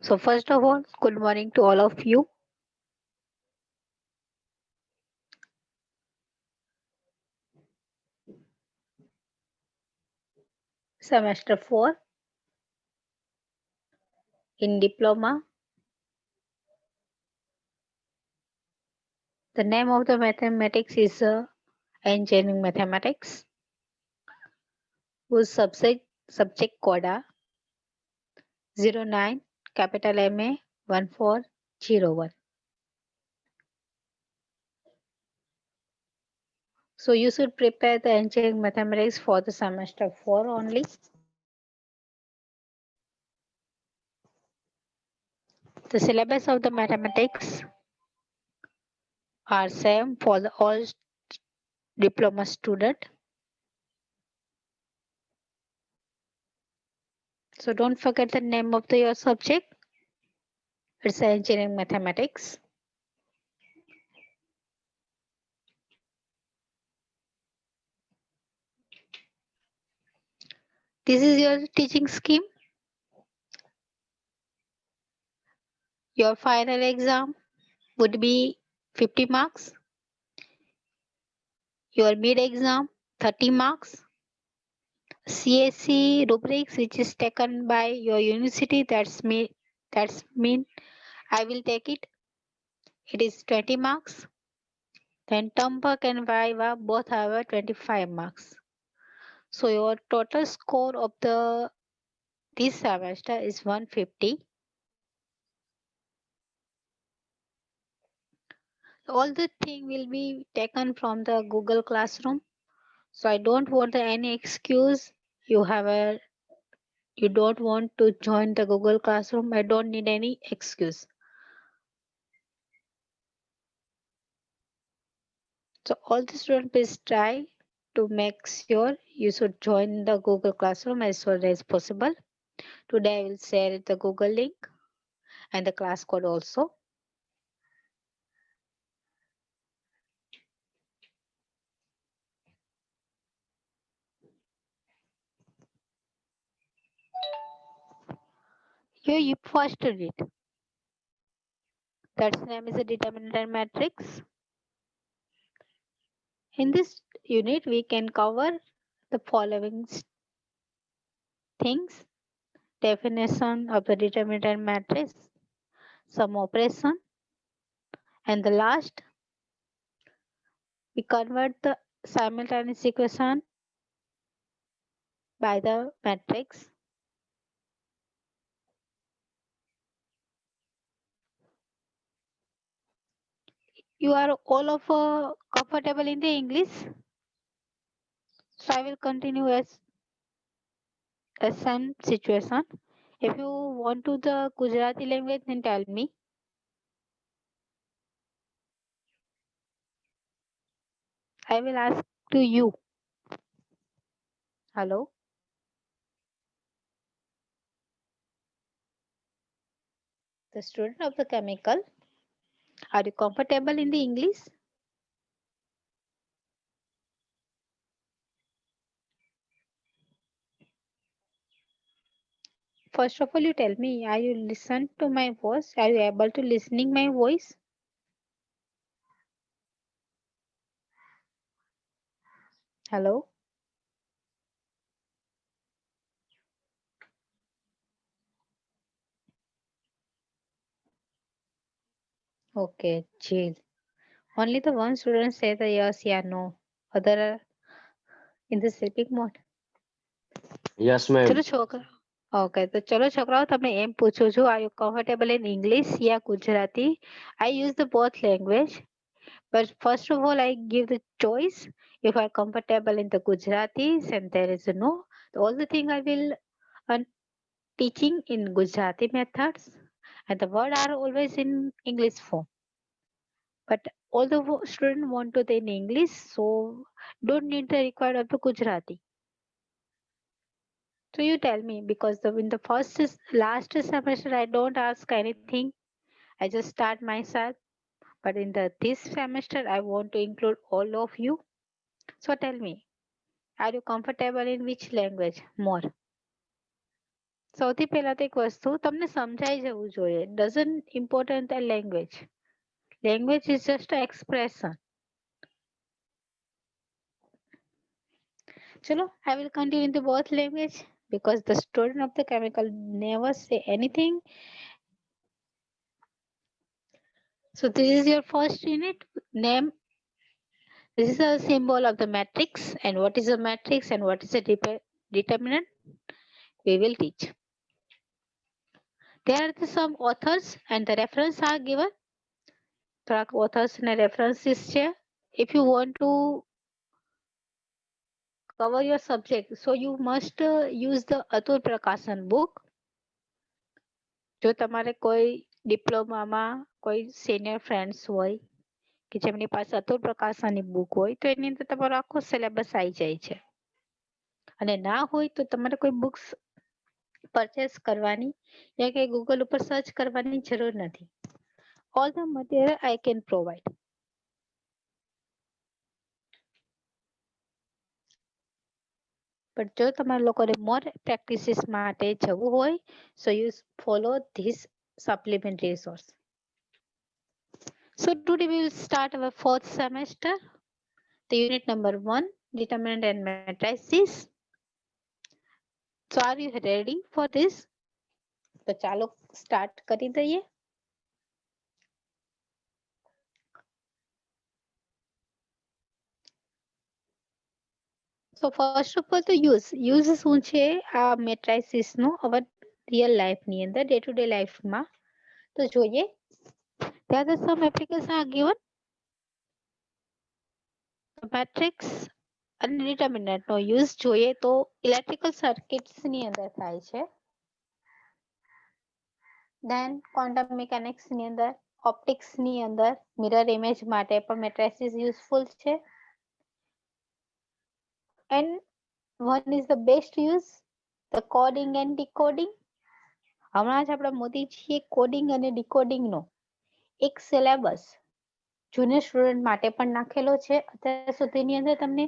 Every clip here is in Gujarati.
So first of all, good morning to all of you. Semester 4 in diploma. The name of the mathematics is engineering mathematics, whose subject coda 09 capital MA 1401. So you should prepare the engineering mathematics for the semester 4 only. The syllabus of the mathematics are same for the all diploma student. So don't forget the name of your subject. It's engineering mathematics. This is your teaching scheme. Your final exam would be 50 marks. Your mid exam 30 marks. CSC rubrics which is taken by your university, that's mean I will take it. It is 20 marks. Then term work and viva both have a 25 marks. So your total score of the this semester is 150. All the thing will be taken from the Google Classroom. So I don't want any excuse. You have a you don't want to join the Google Classroom. I don't need any excuse. So all the students please try to make sure you should join the Google Classroom as soon as possible. Today I will share the Google link and the class code also. Here you first read. That's name is a determinant matrix. In this unit, we can cover the following things: definition of the determinant matrix, some operation, and the last, we convert the simultaneous equation by the matrix. You are all of comfortable in the English, so I will continue as same situation. If you want to the Gujarati language, then tell me. I will ask to you. Hello, the student of the chemical. Are you comfortable in the English? First of all, you tell me, are you listen to my voice? Are you able to listening my voice? Hello? Okay, chill. Only the one student say the yes, yeah, no. Other are in the sleeping mode. Yes, ચલો ma'am. છોકરા ઓકે તો ચલો છોકરાઓ તમે એમ પૂછો છો are you comfortable in English या Gujarati? I use the both language, but first of all I give the choice. If I'm comfortable in the Gujarati, then there is no. All the thing I will teaching in Gujarati methods, and the word are always in English form. But all the student want to in English, so don't need the required of the Gujarati. So you tell me because in the last semester I don't ask anything. I just start myself. But in the this semester I want to include all of you. So tell me, are you comfortable in which language more? સૌથી પહેલા તો એક વસ્તુ તમને સમજાઈ જવું જોઈએ. Doesn't important the language. Language is just a expression. ચલો, I will continue in the both language because the student of the chemical never say anything. So this is your first unit. Name. This is a symbol of the matrix, and what is a matrix and what is a determinant we will teach. There are some authors and the reference are given. થોડાક authors and references છે. If you want to cover your subject, so you must use the Atul Prakashan book. જો તમારે કોઈ ડિપ્લોમામાં કોઈ સિનિયર ફ્રેન્ડ્સ હોય કે જેમની પાસે અતુલ પ્રકાશનની બુક હોય તો એની અંદર તમારો આખો સિલેબસ આવી જાય છે. અને ના હોય તો તમારે કોઈ બુક્સ પરચેસ કરવાની યા કે ગૂગલ ઉપર સર્ચ કરવાની જરૂર નથી. All the material I can provide. But જો તમારા લોકોને more practices માટે જવું હોય, so you follow this supplementary resource. So today we will start our fourth semester, the unit number 1, determinant and matrices. So are you ready for this? તો ચાલો સ્ટાર્ટ કરી દઈએ. So first of all, the use શું છે આ મેટ્રાઇસિસ નો અવર રિયલ લાઈફ ની અંદર ડે ટુ ડે લાઈફ માં. તો જોઈએ. There are some applications are given. Matrix અને ડિટર્મિનન્ટ નો યુઝ જોઈએ તો ઇલેક્ટ્રિકલ સર્કિટ્સ ની અંદર થાય છે. Then quantum mechanics ની અંદર, ઓપ્ટિક્સ ની અંદર મિરર ઇમેજ માટે પણ મેટ્રિસિસ યુઝફુલ છે. And one is the best use, the coding and decoding. હમણાં જ આપણા મોદીજીએ કોડિંગ અને ડિકોડિંગ નો એક સિલેબસ જુનિયર સ્ટુડન્ટ માટે પણ નાખેલો છે. અત્યાર સુધીની અંદર તમને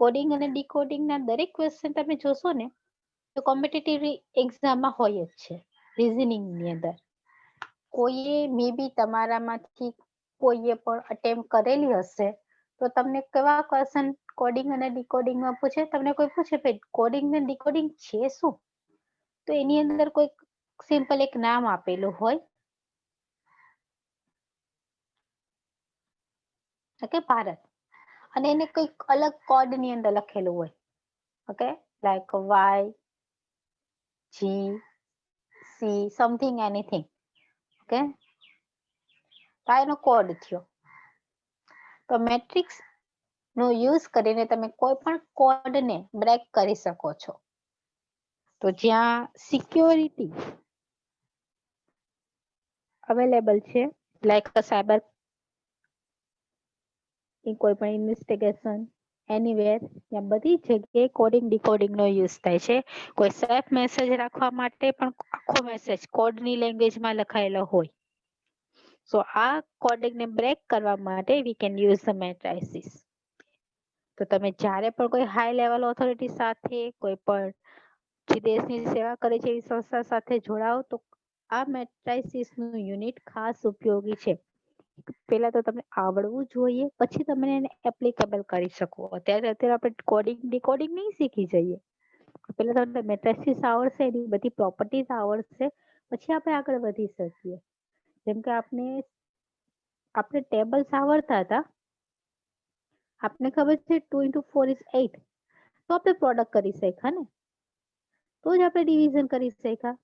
કોડિંગ અને ડિકોડિંગ ના દરેક ક્વેશ્ચન તમે જોશો ને તો કોમ્પિટિટિવ એક્ઝામમાં હોય જ છે. રીઝનિંગ ની અંદર કોઈએ મે બી તમારામાંથી કોઈએ પણ અટેમ્પ્ટ કરેલી હશે તો તમને કેવા ક્વેશ્ચન કોડિંગ અને ડિકોડિંગમાં પૂછે. તમને કોઈ પૂછે ભાઈ કોડિંગ અને ડિકોડિંગ છે શું, તો એની અંદર કોઈ સિમ્પલ એક નામ આપેલું હોય. ઓકે, ભારત, અને એને કંઈક અલગ કોડ ની અંદર લખેલું હોય. Okay, like Y G C something anything. Okay, તો આ એનો કોડ થયો. તો મેટ્રિક્સ નો યુઝ કરીને તમે કોઈ પણ કોડ ને બ્રેક કરી શકો છો. તો જ્યાં સિક્યોરિટી અવેલેબલ છે, લાઈક સાયબર કોઈ પણ ઇન્વેસ્ટિગેશન એનીવેર, ત્યાં બધી જગ્યાએ કોડિંગ ડિકોડિંગ નો યુઝ થાય છે. કોઈ સેફ મેસેજ રાખવા માટે પણ આખો મેસેજ કોડની લેંગ્વેજમાં લખાયેલો હોય. સો આ કોડિંગ ને બ્રેક કરવા માટે વી કેન યુઝ ધ મેટ્રાઇસિસ. તો તમે જ્યારે પણ કોઈ હાઈ લેવલ ઓથોરિટી સાથે કોઈ પણ જે દેશની સેવા કરે છે એવી સંસ્થા સાથે જોડાઓ તો આ મેટ્રાઇસિસ નું યુનિટ ખાસ ઉપયોગી છે. પહેલા તો તમને આવડવું જોઈએ, પછી તમે એને એપ્લિકેબલ કરી શકો. અત્યારે આપણે કોડિંગ ડિકોડિંગ નહીં શીખી જઈએ. પહેલા તમને મેટ્રાઇસિસ આવડશે, એની બધી પ્રોપર્ટીઝ આવડશે, પછી આપણે આગળ વધી શકીએ. જેમ કે આપણે ટેબલ્સ આવડતા હતા, આપને ખબર છે 2 into 4 is 8, તો આપણે પ્રોડક્ટ કરી શક્યા ને, તો જ આપણે ડિવિઝન કરી શક્યા.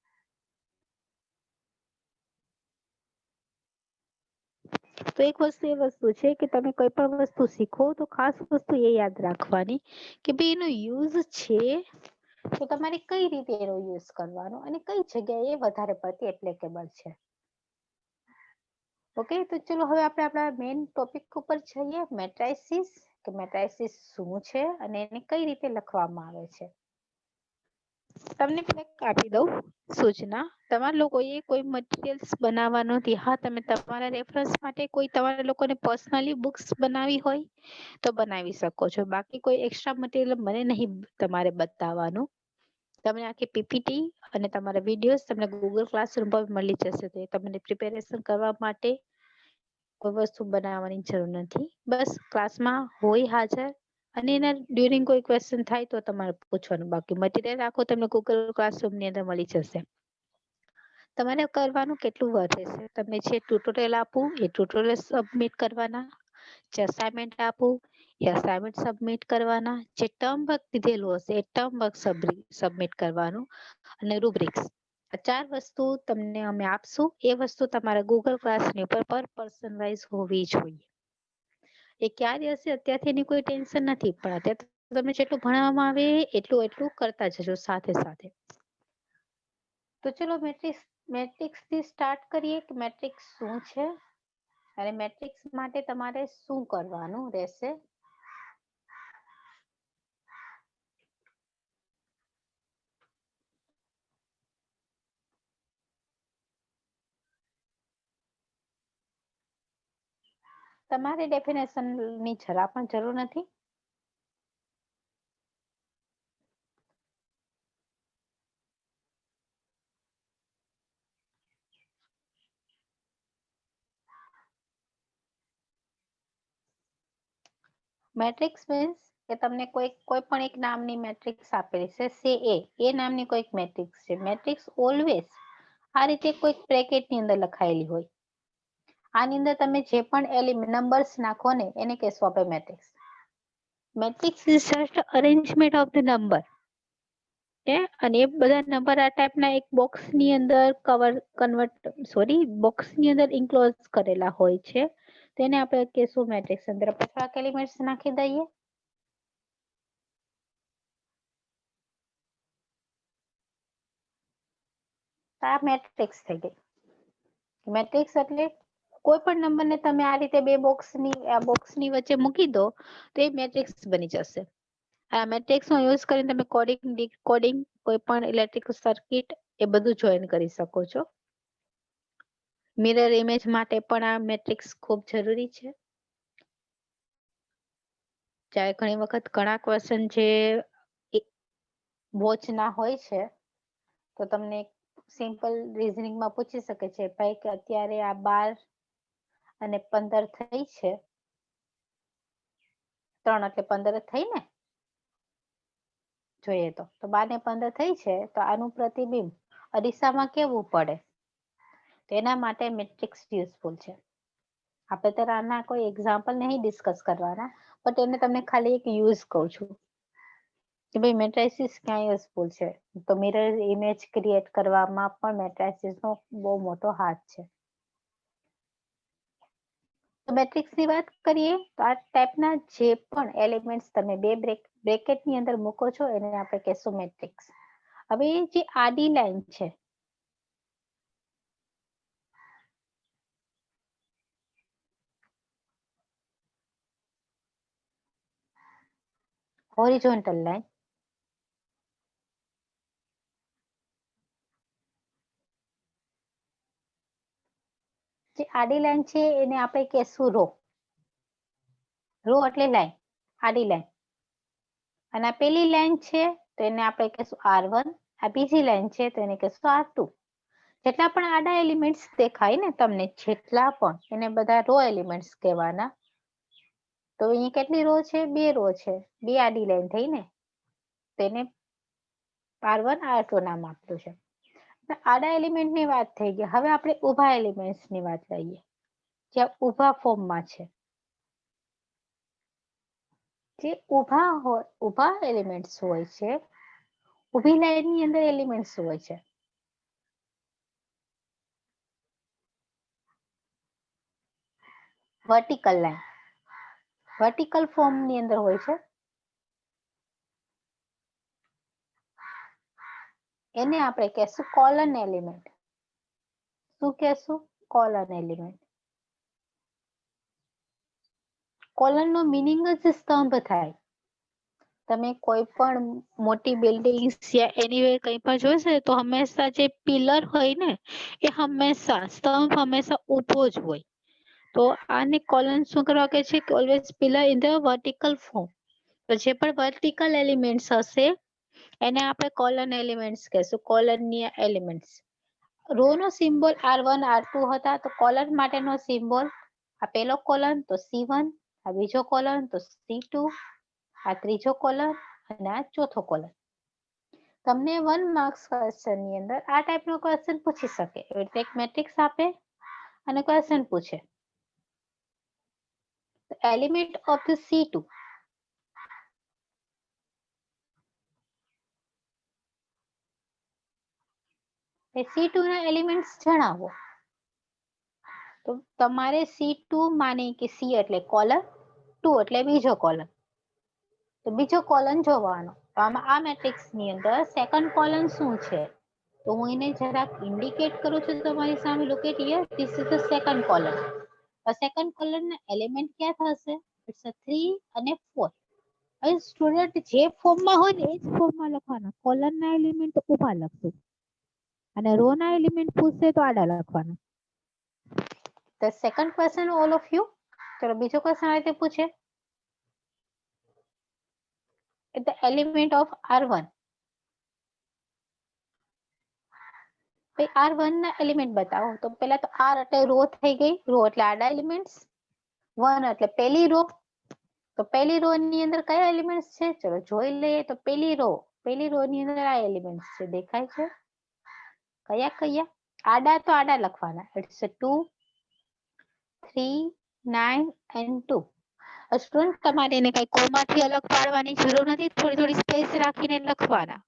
તો એક વસ્તુ એ વસ્તુ છે કે તમે કોઈ પણ વસ્તુ શીખો તો ખાસ વસ્તુ એ યાદ રાખવાની કે ભાઈ એનો યુઝ છે તો તમારે કઈ રીતે એનો યુઝ કરવાનો અને કઈ જગ્યાએ વધારે પડતી એપ્લિકેબલ છે. ઓકે, તો ચલો હવે આપણે આપણા મેઇન ટોપિક ઉપર જઈએ, મેટ્રાઇસિસ. કે મેટ્રાઇસિસ શું છે અને એને કઈ રીતે લખવામાં આવે છે. તમને આપી દઉં સૂચના. તમારા લોકોએ કોઈ મટીરિયલ્સ બનાવવાનું નથી. હા, તમે તમારા રેફરન્સ માટે કોઈ તમારા લોકોને પર્સનલી બુક્સ બનાવી હોય તો બનાવી શકો છો. બાકી કોઈ એક્સ્ટ્રા મટીરિયલ મને નહીં તમારે બતાવવાનું. તમને આખી પીપીટી અને તમારા વિડીયોઝ તમને ગૂગલ ક્લાસરૂમ પર મળી જશે. તો તમને પ્રિપેરેશન કરવા માટે કોઈ વસ્તુ બનાવવાની જરૂર નથી. બસ ક્લાસમાં હોય હાજર અને એના ડ્યુરિંગ કોઈ ક્વેશ્ચન થાય તો તમારે પૂછવાનું. બાકી મટીરિયલ આખો તમને ગૂગલ ક્લાસરૂમની અંદર મળી જશે. તમારે કરવાનું કેટલું વધે છે, તમને જે ટ્યુટોરિયલ આપું એ ટ્યુટોરિયલ સબમિટ કરવાના, જે અસાઇનમેન્ટ આપું એ અસાઇનમેન્ટ સબમિટ કરવાના, જે ટર્મ વર્ક દીધેલું હશે એ ટર્મ વર્ક સબમિટ કરવાનું અને રૂબ્રિક્સ. આ 4 વસ્તુ તમને અમે આપશું. એ વસ્તુ તમારા ગૂગલ ક્લાસની ઉપર પર પર્સન વાઇઝ હોવી જોઈએ. એ ક્યારે હશે અત્યારથી એની કોઈ ટેન્શન નથી, પણ અત્યારે તમને જેટલું ભણાવવામાં આવે એટલું કરતા જજો સાથે સાથે. તો ચલો મેટ્રિક્સ થી સ્ટાર્ટ કરીએ કે મેટ્રિક્સ શું છે અને મેટ્રિક્સ માટે તમારે શું કરવાનું રહેશે. તમારે ડેફિનેશનની જરા પણ જરૂર નથી. મેટ્રિક્સ મીન્સ કે તમને કોઈ પણ એક નામની મેટ્રિક્સ આપેલી છે, સે એ નામની કોઈક મેટ્રિક્સ છે. મેટ્રિક્સ ઓલવેઝ આ રીતે કોઈક બ્રેકેટની અંદર લખાયેલી હોય. આની અંદર તમે જે પણ નંબર્સ નાખો ને એને કહેશું આપણે matrix. Matrix is just arrangement of the number. અને એ બધા નંબર આ ટાઈપના એક બોક્સની અંદર બોક્સની અંદર ઇન્ક્લોઝ કરેલા હોય છે. તેને આપણે કહેશું મેટ્રિક્સ. અંદર પછી એલિમેન્ટ્સ નાખી દઈએ. આ મેટ્રિક્સ થઈ ગઈ. મેટ્રિક્સ એટલે કોઈ પણ નંબરને તમે આ રીતે બે બોક્સની વચ્ચે મૂકી દો તો એ મેટ્રિક્સ બની જશે. આ મેટ્રિક્સનો યુઝ કરીને તમે કોડિંગ, ડીકોડિંગ, કોઈ પણ ઇલેક્ટ્રિકલ સર્કિટ એ બધું જોઈન કરી શકો છો. મિરર ઇમેજ માટે પણ આ મેટ્રિક્સ ખૂબ જરૂરી છે. જ્યારે ઘણી વખત ઘણા ક્વેશ્ચન જે વોચના હોય છે તો તમને સિમ્પલ રીઝનિંગમાં પૂછી શકે છે, ભાઈ કે અત્યારે આ 12 અને 15 થઈ છે, 3 એટલે 15 થઈ ને, જોઈએ તો 12 ને 15 થઈ છે તો આનું પ્રતિબિંબ અરીસામાં કેવું પડે, તેના માટે મેટ્રિક્સ યુઝફુલ છે. આપણે તો આના કોઈ એક્ઝામ્પલ નહીં ડિસ્કસ કરવાના, બટ એને તમને ખાલી એક યુઝ કહું છું કે ભાઈ મેટ્રિક્સ ક્યાં યુઝફુલ છે. તો મિરર ઇમેજ ક્રિએટ કરવામાં પણ મેટ્રિક્સનો બહુ મોટો હાથ છે. તો મેટ્રિક્સની વાત કરીએ તો આ ટાઈપના જે પણ એલિમેન્ટ્સ તમે બે બ્રેકેટની અંદર મૂકો છો એને આપણે કહેશું મેટ્રિક્સ. હવે જે આડી લાઈન છે હોરિઝોન્ટલ લાઈન, જે આડી લાઈન છે એને આપણે કહેશું રો. રો એટલે લાઈન, આડી લાઈન. અને આ પેલી લાઈન છે તો એને આપણે કહેશું R1. આ બીજી લાઈન છે તો એને કહેશું R2. જેટલા પણ આડા એલિમેન્ટ્સ દેખાય ને તમને, જેટલા પણ, એને બધા રો એલિમેન્ટ્સ કહેવાના. તો અહીંયા કેટલી રો છે? 2 રો છે, 2 આડી લાઈન થઈ ને, તેને R1 R2 નામ આપ્યું છે. આડા એલિમેન્ટની વાત થઈ ગઈ. હવે આપણે ઊભા એલિમેન્ટ્સની વાત લઈએ, જે ઊભા ફોર્મમાં છે. જે ઊભા એલિમેન્ટ્સ હોય છે, ઊભી લાઈનની અંદર એલિમેન્ટ્સ હોય છે. વર્ટિકલ લાઈન વર્ટિકલ ફોર્મની અંદર હોય છે. એને આપણે કહેશું કોલન એલિમેન્ટ. શું કહેશું? Colon element. કોલનનો મિનિંગ જ સ્તંભ થાય. તમે કોઈ પણ મોટી બિલ્ડિંગ યા એનીવે કંઈ પણ જોશે તો હંમેશા જે પિલર હોય ને એ હંમેશા સ્તંભ હંમેશા ઊભો જ હોય. તો આને કોલન શું કરવા કહે છે? Always pillar in the vertical form. તો જે પણ વર્ટિકલ એલિમેન્ટ્સ હશે એને આપણે કોલન એલિમેન્ટ્સ કહેશું. કોલનની એલિમેન્ટ્સ. રો નો સિમ્બોલ R1 R2 હતા તો કોલન માટેનો સિમ્બોલ આ પહેલો કોલન તો C1, આ બીજો કોલન તો C2, આ ત્રીજો કોલન અને આ ચોથો કોલન. તમને 1 માર્ક્સ ક્વેશ્ચન ની અંદર આ ટાઈપનો ક્વેશ્ચન પૂછી શકે. એટલે એક મેટ્રિક્સ આપે અને ક્વેશ્ચન પૂછે. Element of the C2 A C2 ના એલિમેન્ટ્સ જણાવો. તો તમારે C2 માને કે C એટલે કોલન, 2 એટલે બીજો કોલન. તો બીજો કોલન જોવાનો. તો આમાં આ મેટ્રિક્સ ની અંદર સેકન્ડ કોલન શું છે? તો હું એને જરાક ઇન્ડિકેટ કરું છું તમારી સામે. Look at here, this is the second colon. તો સેકન્ડ કોલન ના એલિમેન્ટ ક્યાં થશે? ઇટ્સ 3 અને 4. હવે સ્ટુડન્ટ જે ફોર્મમાં હોય ને એ જ ફોર્મમાં લખવાના. કોલન ના એલિમેન્ટ ઊભા લખશું અને રો ના એલિમેન્ટ પૂછશે તો આડા લખવાના. The second question all of you. ચલો બીજો ક્વેશ્ચન આ રીતે પૂછે. The element of R1. R1 ના એલિમેન્ટ બતાવો. તો પહેલા તો R એટલે રો થઈ ગઈ. રો એટલે આડા એલિમેન્ટ્સ. 1 એટલે પહેલી રો. તો પહેલી રો ની અંદર કયા એલિમેન્ટ્સ છે? ચલો જોઈ લઈએ. તો પહેલી રો ની અંદર આ એલિમેન્ટ્સ છે. દેખાય છે? કયા કયા? આડા તો આડા લખવાના. It's 2, 3, 9 and 2. સ્ટુડન્ટ તમારે એને કઈ કોમાથી અલગ પાડવાની જરૂર નથી. થોડી સ્પેસ રાખીને લખવાના.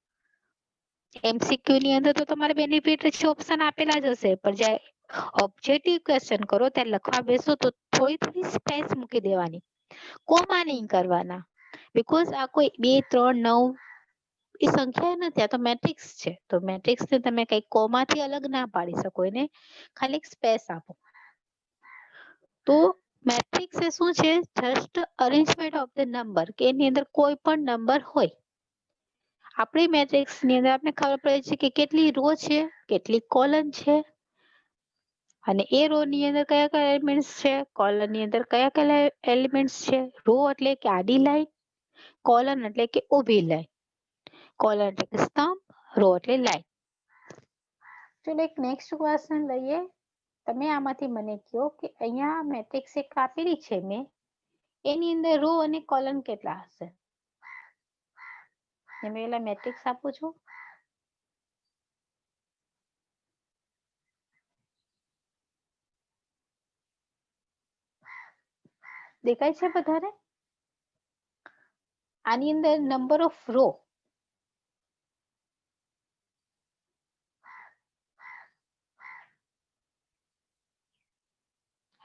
MCQ ની અંદર તો તમારે બેનિફિટ ઓપ્શન આપેલા જ હશે, પણ જ્યારે ઓબ્જેક્ટિવ ક્વેશ્ચન કરો ત્યારે લખવા બેસો તો થોડી સ્પેસ મૂકી દેવાની. કોમા નહીં કરવાના. બીકોઝ આ કોઈ 2, 3, 9 એ સંખ્યા નથી. આ તો મેટ્રિક્સ છે. તો મેટ્રિક્સ ને તમે કઈ કોમાથી અલગ ના પાડી શકો. એને ખાલી સ્પેસ આપો. તો મેટ્રિક્સ એ શું છે? Just arrangement of the number, કે એની અંદર કોઈ પણ નંબર હોય. આપણી મેટ્રિક્સ ની અંદર આપણે ખબર પડે છે કે કેટલી રો છે, કેટલી કોલન છે, અને એ રો ની અંદર કયા કયા એલિમેન્ટ્સ છે, કોલન ની અંદર કયા કયા એલિમેન્ટ્સ છે. રો એટલે કે આડી લાઈન, કોલન એટલે કે ઊભી લાઈન. કોલન એટલે કે સ્તંભ, રો એટલે લાઈન. ચલો એક નેક્સ્ટ ક્વેશ્ચન લઈએ. તમે આમાંથી મને કહો કે અહીંયા મેટ્રિક્સ એક આપેલી છે મેં, એની અંદર રો અને કોલન કેટલા હશે? મેં પેલા મેટ્રિક્સ આપું છું. દેખાય છે બધાને? આની અંદર number of row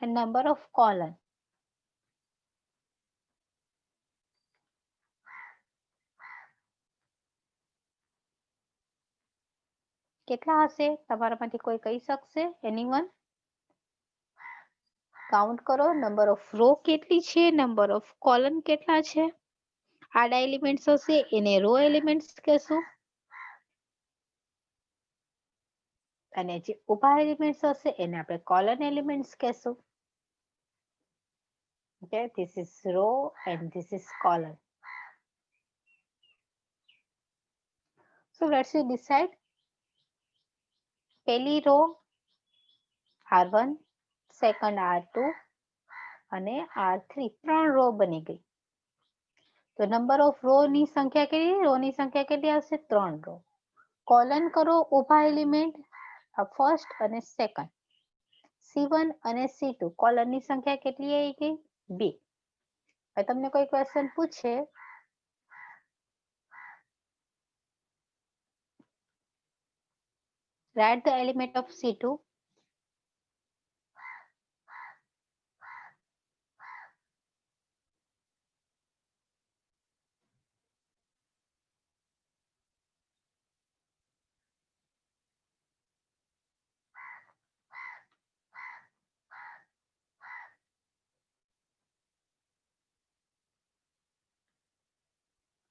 and number of column. કેટલા હશે? તમારામાંથી કોઈ કહી શકશે? એનીવન? કાઉન્ટ કરો. નંબર ઓફ રો કેટલી છે, નંબર ઓફ કોલમ કેટલા છે. આડા એલિમેન્ટ્સ હશે એને રો એલિમેન્ટ્સ કહેશું, અને જે ઊભા એલિમેન્ટ્સ હશે એને આપણે કોલન એલિમેન્ટ્સ કહેશું. Okay, this is row and this is column. So let's decide. પહેલી રો R1, સેકન્ડ R2 અને R3, 3 રો બની ગઈ. તો નંબર ઓફ રો ની સંખ્યા કેટલી? રો ની સંખ્યા કેટલી આવશે? 3 રો. કોલન કરો ઊભા એલિમેન્ટ ફર્સ્ટ અને સેકન્ડ, C1 અને C2. કોલન ની સંખ્યા કેટલી આવી ગઈ? 2. હવે તમને કોઈ ક્વેશ્ચન પૂછે write the element of C2.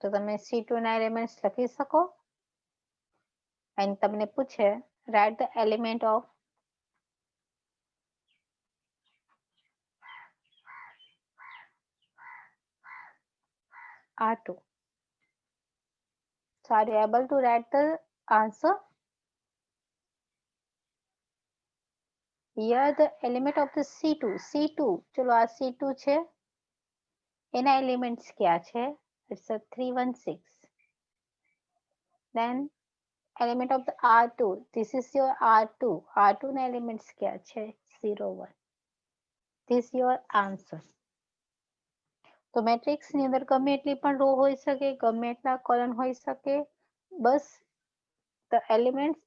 તો તમે C2 ના એલિમેન્ટ્સ લખી શકો. અને તમને પૂછે write the element of R2. So are you able to write the answer? Here the element of the C2. C2 ચલો આ C2 છે એના એલિમેન્ટ્સ ક્યા છે? It's a 316. Then element of the R2. This is your R2. R2 ના એલિમેન્ટ્સ ક્યા છે? 01. This is your answer. તો મેટ્રિક્સ ની અંદર ગમે એટલી પણ રો હોઈ શકે, ગમે એટલા કોલમ હોઈ શકે, બસ the elements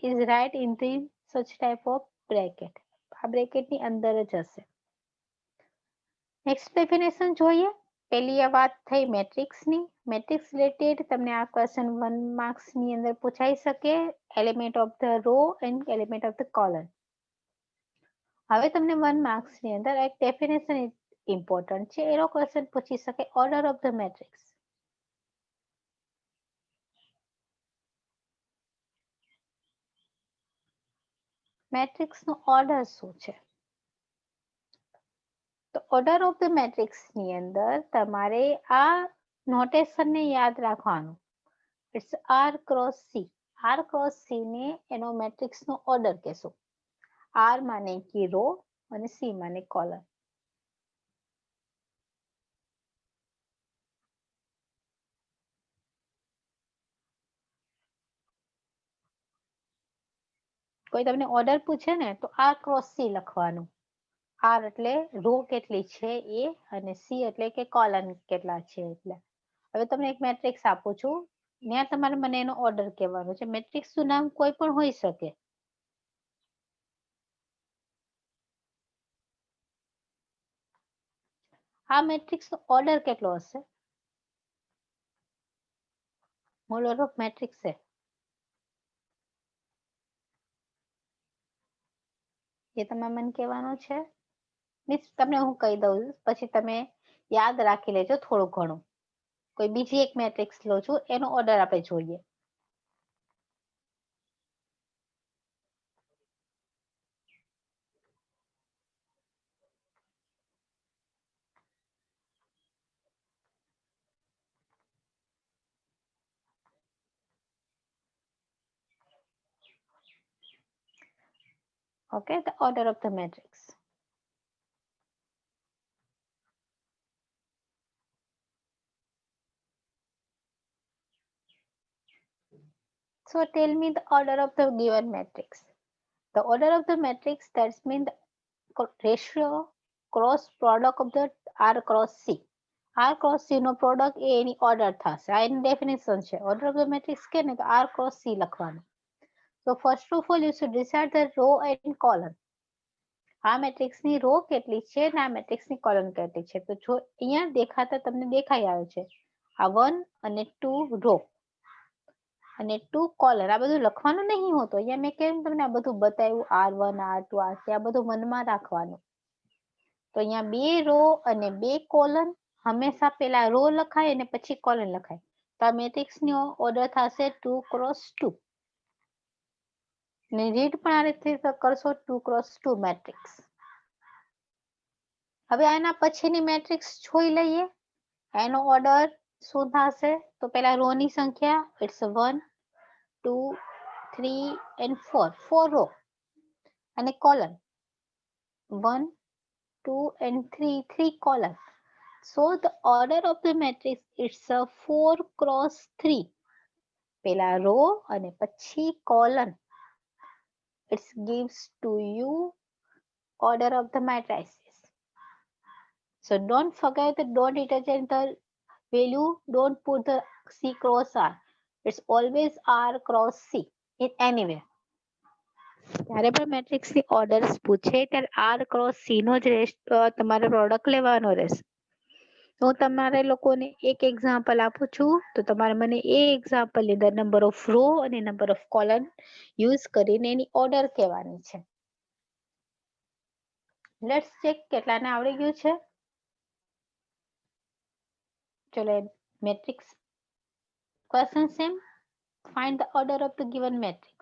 is right in the such type of bracket. આ બ્રેકેટ ની અંદર જ હશે. નેક્સ્ટ ડેફિનેશન જોઈએ. પહેલી આ વાત થઈ મેટ્રિક્સ ની. મેટ્રિક્સ રિલેટેડ તમને આ ક્વેશ્ચન 1 માર્ક્સ ની અંદર પૂછાઈ શકે. Element of the raw and element of the column. હવે તમને 1 માર્ક્સ ની અંદર એક ડેફિનેશન ઇમ્પોર્ટન્ટ છે, એનો ક્વેશ્ચન પૂછી શકે. Order of the matrix. Matrix નો ઓર્ડર શું છે? તો ઓર્ડર ઓફ ધ મેટ્રિક્સ ની અંદર તમારે આ નોટેશન ને યાદ રાખવાનું. It's R cross C. R cross C ને એનો મેટ્રિક્સ નો ઓર્ડર કહેશું. આર માને કે રો અને સી માને કોલમ. કોઈ તમને ઓર્ડર પૂછે ને તો આર ક્રોસ સી લખવાનું. આર એટલે રો કેટલી છે એ અને સી એટલે કે કોલમ કેટલા છે એટલે. હવે તમને એક મેટ્રિક્સ આપું છું, ત્યાં તમારે મને એનો ઓર્ડર કહેવાનો છે. મેટ્રિક્સ નું નામ કોઈ પણ હોઈ શકે. આ મેટ્રિક્સ નો ઓર્ડર કેટલો હશે? ઓર્ડર ઓફ મેટ્રિક્સ છે એ તમારે મને કહેવાનું છે. મીન્સ તમને હું કહી દઉં પછી તમે યાદ રાખી લેજો થોડું ઘણું. કોઈ બીજી એક મેટ્રિક્સ લો છું, એનો ઓર્ડર આપણે જોઈએ. Okay, the order of the matrix. So tell me the order of the given matrix. The order of the matrix, that means the ratio cross product of the R cross C. R cross C no product A any order થશે. આ એની ડેફિનેશન છે. ઓર્ડર ઓફ ધ મેટ્રિક્સ કે ને તો R cross C લખવાનું. So first of all you should decide the row and column. આ મેટ્રિક્સ ની રો કેટલી છે ને આ મેટ્રિક્સ ની કોલમ કેટલી છે? તો જો અહીંયા દેખાતા તમને દેખાઈ આવે છે આ 1 અને 2 રો અને 2 કોલમ. આ બધું લખવાનું નહીં હોતું. અહીંયા મેં કેમ તમને આ બધું બતાવ્યું, R1 R2 R3 આ બધું મનમાં રાખવાનું. તો અહીંયા 2 રો અને 2 કોલમ. હંમેશા પહેલા રો લખાય અને પછી કોલમ લખાય. તો આ મેટ્રિક્સ નો ઓર્ડર થશે 2 cross 2. ને રીડ પણ આ રીતે કરશો 2 cross 2 મેટ્રિક્સ. હવે આના પછીની મેટ્રિક્સ જોઈ લઈએ. એનો ઓર્ડર શું થશે? તો પહેલા રો ની સંખ્યા ઇટ્સ 1 2 3 and 4. 4 રો અને column 1 2 and 3 3 column. So the order of the matrix it's a 4 cross 3. પહેલા રો અને પછી column. It gives to you order of the matrices. So don't forget the don't interchange the value. Don't put the C cross R. It's always R cross C in anywhere. જ્યારે પણ મેટ્રિક્સ ની ઓર્ડર્સ પૂછે ત્યારે R cross C નો જ તમારે પ્રોડક્ટ લેવાનો રહેશે. હું તમારે લોકોને એક એક્ઝામ્પલ આપું છું, તો તમારે મને એ એક્ઝામ્પલ ની અંદર નંબર ઓફ રો અને નંબર ઓફ કોલમ યુઝ કરીને એની ઓર્ડર કહેવાની છે. લેટ્સ ચેક કેટલાને આવડી ગયું છે. ચલો matrix question same. Find the order of the given matrix.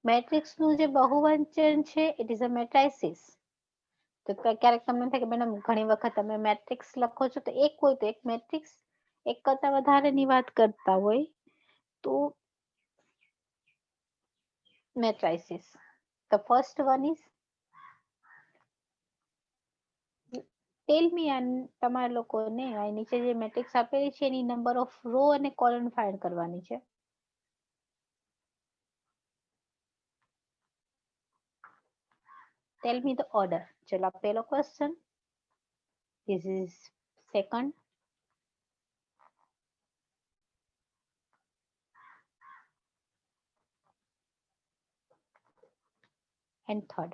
Matrix નું જે બહુવચન છે ઇટ ઇઝ અ મેટ્રાઇસિસ. તો ક્યારેક તમને થાય કે મેડમ ઘણી વખત તમે મેટ્રિક્સ લખો છો તો એક હોય તો એક મેટ્રિક્સ એક કરતા વધારેની વાત કરતા હોય તો મેટ્રાઇસિસ. The first one is ટેલ મી. તમારા લોકોને આ નીચે જે મેટ્રિક્સ આપેલી છે એની નંબર ઓફ રો અને કોલમ ફાઇન્ડ કરવાની છે. ટેલ મી ધ ઓર્ડર. ચલો પહેલો question. This is second. And third.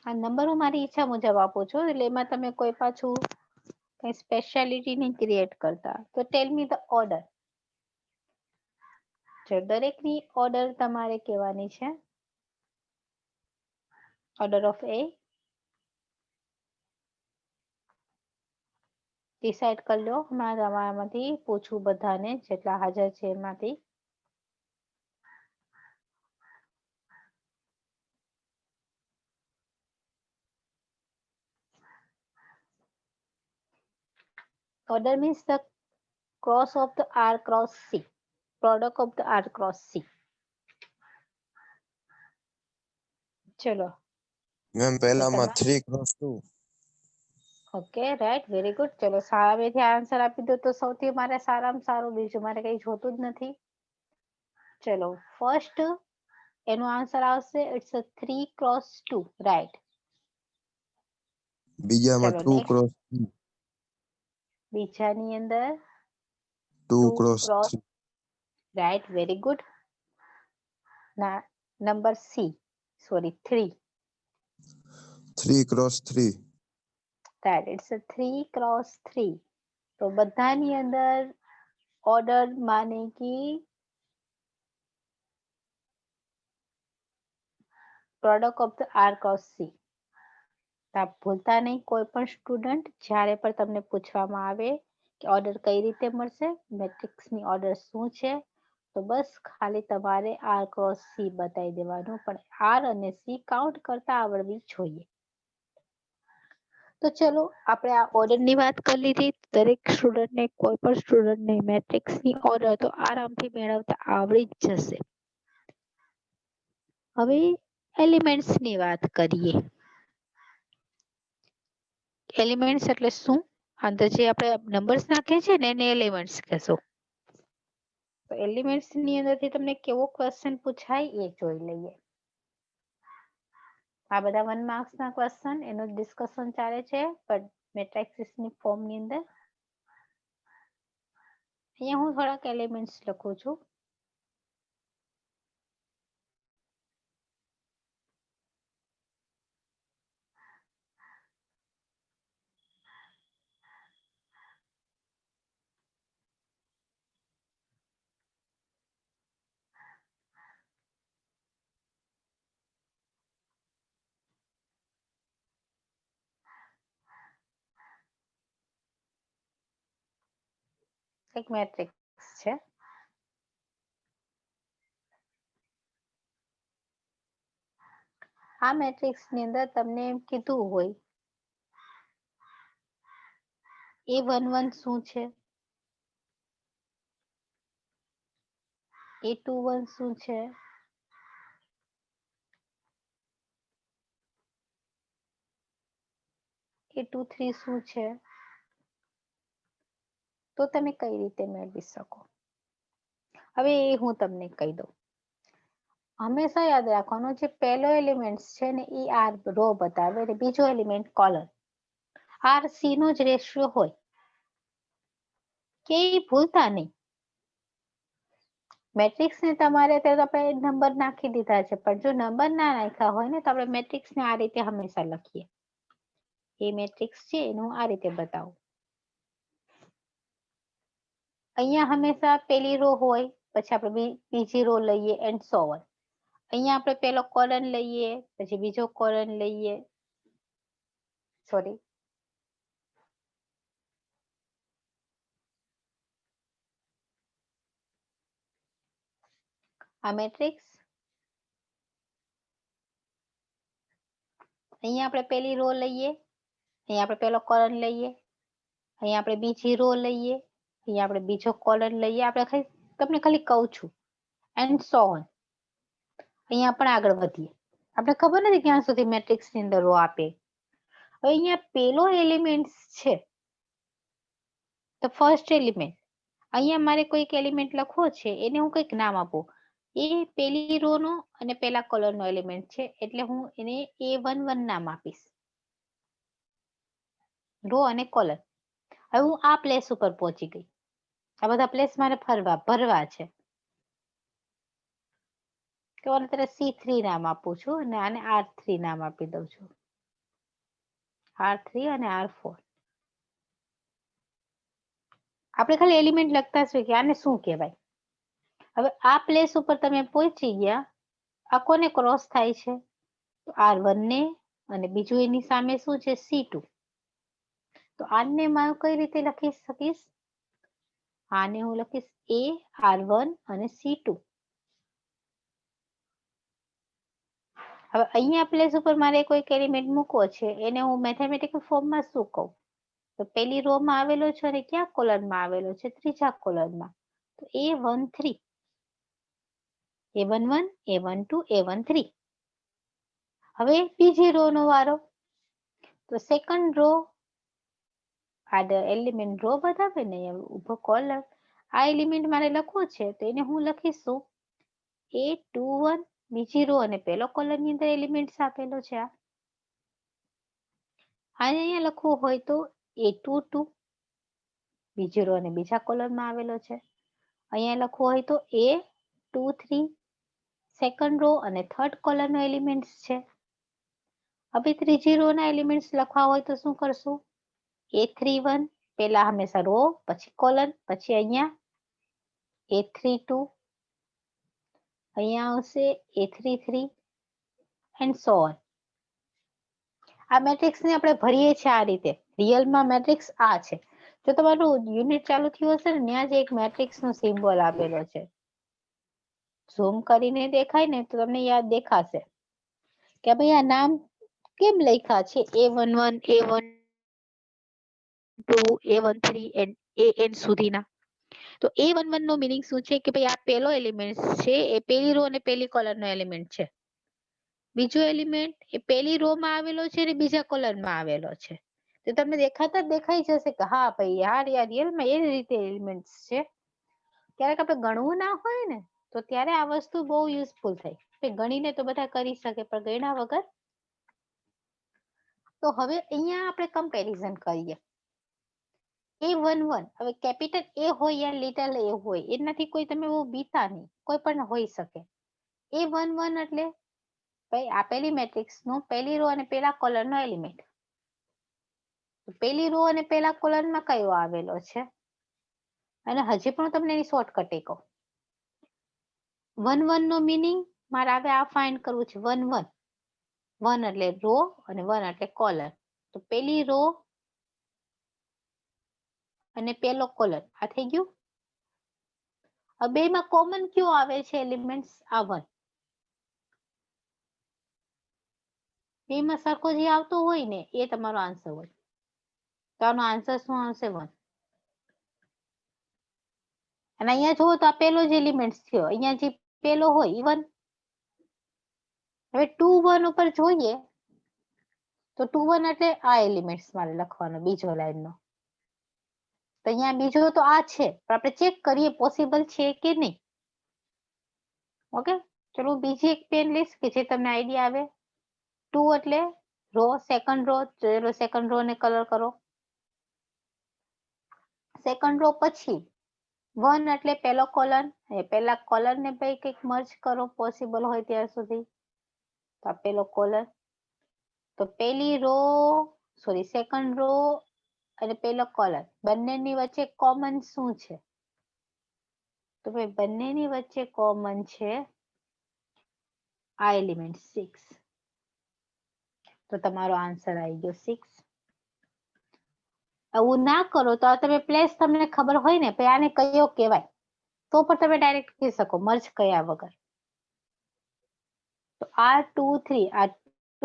આ નંબર હું મારી ઈચ્છા મુજબ આપું છું એટલે એમાં તમે કોઈ પાછું કઈ સ્પેશિયાલિટી નહીં ક્રિએટ કરતા. તો ટેલ મી ધ ઓર્ડર. દરેકની ઓર્ડર તમારે કહેવાની છે. ઓર્ડર ઓફ એ ડિસાઈડ કરી લો. તમારામાંથી પૂછું બધાને જેટલા હાજર છે એમાંથી. Order means the cross of the R cross C. Product of the R cross C. ચલો. મેમ પહેલામાં 3 cross 2. Okay right very good. ચલો સામેથી આન્સર આપી દો તો સૌથી મારે સારામાં સારું. બીજું મારે કઈ જોતું જ નથી. ચલો ફર્સ્ટ એનો આન્સર આવશે ઇટ્સ 3 ક્રોસ 2 રાઈટ. બીજામાં ચલો 2 નેક્સ્ટ. ક્રોસ 3. બીજાની અંદર 2 2 cross cross 3. Right very good. ના number C sorry 3 3 cross 3. Right it's 3 cross 3. તો બધાની અંદર ઓર્ડર માને કે product of the R cross C. આપ ભૂલતા નહીં કોઈ પણ સ્ટુડન્ટ જ્યારે પણ તમને પૂછવામાં આવે કે ઓર્ડર કઈ રીતે મળશે, મેટ્રિક્સની ઓર્ડર શું છે, તો બસ ખાલી તમારે આર ક્રોસ સી બતાવી દેવાનું. પણ આર અને સી કાઉન્ટ કરતા આવડવી જોઈએ. તો ચલો આપણે આ ઓર્ડરની વાત કરી લીધી. દરેક સ્ટુડન્ટને કોઈ પણ સ્ટુડન્ટને મેટ્રિક્સની ઓર્ડર તો આરામથી મેળવતા આવડી જ જશે. હવે એલિમેન્ટ્સની વાત કરીએ. એલિમેન્ટ્સ એટલે શું? અંદર જે આપણે નંબર્સ નાખીએ છીએ ને એને એલિમેન્ટ્સ કહેશો. તો એલિમેન્ટ્સ ની અંદરથી તમને કેવો ક્વેશ્ચન પૂછાય એ જોઈ લઈએ. આ બધા 1 માર્ક્સ ના ક્વેશ્ચન એનું ડિસ્કશન ચાલે છે પણ મેટ્રિક્સની ફોર્મ ની અંદર. અહીંયા હું થોડાક એલિમેન્ટ્સ લખું છું. એક મેટ્રિક્સ છે. આ મેટ્રિક્સ ની અંદર તમને એમ કીધું હોય A11 શું છે, A21 શું છે, A23 શું છે, તો તમે કઈ રીતે મેળવી શકો. હવે એ હું તમને કહી દઉં. હંમેશા યાદ રાખવાનું જે પહેલો એલિમેન્ટ છે ને એ આર રો બતાવે અને બીજો એલિમેન્ટ કોલમ. આર સી નો જ રેશિયો હોય કે ભૂલતા નહીં. મેટ્રિક્સ ને તમારે અત્યારે આપણે નંબર નાખી દીધા છે પણ જો નંબર ના નાખ્યા હોય ને તો આપણે મેટ્રિક્સ ને આ રીતે હંમેશા લખીએ. એ મેટ્રિક્સ છે એનું આ રીતે બતાવું. અહીંયા હંમેશા પેલી રો હોય પછી આપણે બીજી રો લઈએ એન્ડ સો ઓન. અહીંયા આપણે પેલો કોલન લઈએ, પછી બીજો કોલન લઈએ, સોરી, આ મેટ્રિક્સ, અહીંયા આપણે પેલી રો લઈએ, અહીંયા આપણે પેલો કોલન લઈએ, અહીંયા આપણે બીજી રો લઈએ, અહીંયા આપણે બીજો કોલન લઈએ, આપણે તમને ખાલી કહું છું, એન્ડ સો ઓન. અહીંયા પણ આગળ વધીએ. આપણે ખબર નથી ક્યાં સુધી મેટ્રિક્સ ની અંદર રો આપે. હવે અહીંયા પેલો એલિમેન્ટ છે, તો ફર્સ્ટ એલિમેન્ટ, અહીંયા મારે કોઈક એલિમેન્ટ લખવો છે, એને હું કંઈક નામ આપું. એ પેલી રો નો અને પેલા કોલમ નો એલિમેન્ટ છે, એટલે હું એને A11 નામ આપીશ, રો અને કોલમ. હવે હું આ પ્લેસ ઉપર પહોંચી ગઈ. આ બધા પ્લેસ મારે ભરવા છે. તો અત્યારે C3 નામ આપું છું અને આને R3 નામ આપી દઉં છું. R3 અને R4. આપણે ખાલી એલિમેન્ટ લખતા છે કે આને શું કહેવાય. હવે આ પ્લેસ ઉપર તમે પહોંચી ગયા. આ કોને ક્રોસ થાય છે? તો R1 ને, અને બીજું એની સામે શું છે? C2. તો આને હું કઈ રીતે લખી શકીશ? આને હું લખીશ A R1 અને C2. હવે અહીંયા પ્લેસ ઉપર મારે કોઈક એલિમેન્ટ મૂકવો છે, એને હું મેથેમેટિકલ ફોર્મમાં શું કહું? તો પેલી રો માં આવેલો છે અને ક્યાં કોલમમાં આવેલો છે? ત્રીજા કોલમમાં. તો A13, A11, A12, A13. હવે બીજી રો નો વારો. તો સેકન્ડ રો, આ એલિમેન્ટ રો બતાવે ને ઉભો કોલમ, આ એલિમેન્ટ મારે લખવો છે, તો એને હું લખીશું A21, બીજી રો અને પેલો કોલમ ની અંદર એલિમેન્ટ્સ આપેલો છે. આ અહીંયા લખવું હોય તો A22, બીજી રો અને બીજા કોલમમાં આવેલો છે. અહીંયા લખવું હોય તો A23, સેકન્ડ રો અને થર્ડ કોલમ નો એલિમેન્ટ્સ છે. હવે ત્રીજી રો ના એલિમેન્ટ્સ લખવા હોય તો શું કરશું? A31, પેલા હંમેશા રો, પછી કોલમ, પછી અહીંયા A32, અહીંયા આવશે A33 એન્ડ સો ઓન. આ મેટ્રિક્સ ને આપણે ભરીએ છીએ આ રીતે. રિયલમાં મેટ્રિક્સ આ છે. જો તમારું યુનિટ ચાલુ થયું હશે ને, ત્યાં જ એક મેટ્રિક્સ નો સિમ્બોલ આપેલો છે. ઝૂમ કરીને દેખાય ને તો તમને યાદ દેખાશે કે ભાઈ આ નામ કેમ લખ્યા છે? A11, A12, A13 and AN સુધીના. તો A11 નો મીનિંગ શું છે? કે ભાઈ આ પેલો એલિમેન્ટ છે, એ પેલી રો અને પેલી કોલમ નો એલિમેન્ટ છે. બીજો એલિમેન્ટ એ પેલી રો માં આવેલો છે અને બીજા કોલમ માં આવેલો છે. તો તમને દેખાતા જ દેખાઈ જશે કે હા ભાઈ યાર રિયલમાં એ રીતે એલિમેન્ટ છે. ક્યારેક આપણે ગણવું ના હોય ને, તો ત્યારે આ વસ્તુ બહુ યુઝફુલ થાય. ગણીને તો બધા કરી શકે, પણ ગણ્યા વગર. તો હવે અહીંયા આપણે કમ્પેરિઝન કરીએ. A11, હવે કેપિટલ A હોય યા લિટલ a હોય, એનાથી કોઈ તમે બહુ બીતા નહીં, કોઈ પણ હોઈ શકે. A11 એટલે ભાઈ આપેલી મેટ્રિક્સ નો પહેલી રો અને પેલા કોલમ નો એલિમેન્ટ. પેલી રો અને પેલા કોલમ માં કયો આવેલો છે? અને હજી પણ તમને એની શોર્ટકટ કહું. 1 નો મીનિંગ મારે હવે આ ફાઇન્ડ કરવું છે. 1 એટલે રો અને 1 એટલે કોલમ. તો પેલી રો અને પેલો કોલમ આ થઈ ગયું. હવે બેમાં કોમન કયો આવે છે એલિમેન્ટ? આ 1. બેમાં સરખો જે આવતો હોય ને એ તમારો આન્સર હોય. તો આનો આન્સર શું આવશે? 1. અને અહીંયા જુઓ તો આ પેલો જ એલિમેન્ટ થયો. અહીંયા જે પેલો હોય એ 1. હવે 2 1 ઉપર જોઈએ તો 2 1 એટલે આ એલિમેન્ટ મારે લખવાનો બીજો લાઈન નો. તો અહીંયા બીજો તો આ છે, પણ આપણે ચેક કરીએ પોસિબલ છે કે નહીં. ઓકે, ચલો બીજી એક પેન લઈશ કે જે તમને આઈડિયા આવે. 2 એટલે રો, સેકન્ડ રો, ચલો સેકન્ડ રો ને કલર કરો. સેકન્ડ રો પછી 1 એટલે પેલો કોલન, એ પેલા કોલન ને ભાઈ કંઈક મર્જ કરો પોસિબલ હોય ત્યાં સુધી. તો આ પેલો કોલન. તો પેલી રો, સોરી સેકન્ડ રો અને પેલો કોલન, બંનેની વચ્ચે કોમન શું છે? તો ભાઈ બંનેની વચ્ચે કોમન છે આ એલિમેન્ટ 6. તો તમારો આન્સર આવી ગયો 6. એવું ના કરો તો તમે પ્લેસ તમને ખબર હોય ને પછી આને કયો કહેવાય તો પણ તમે ડાયરેક્ટ કહી શકો મર્જ કયા વગર. તો R2 3 R2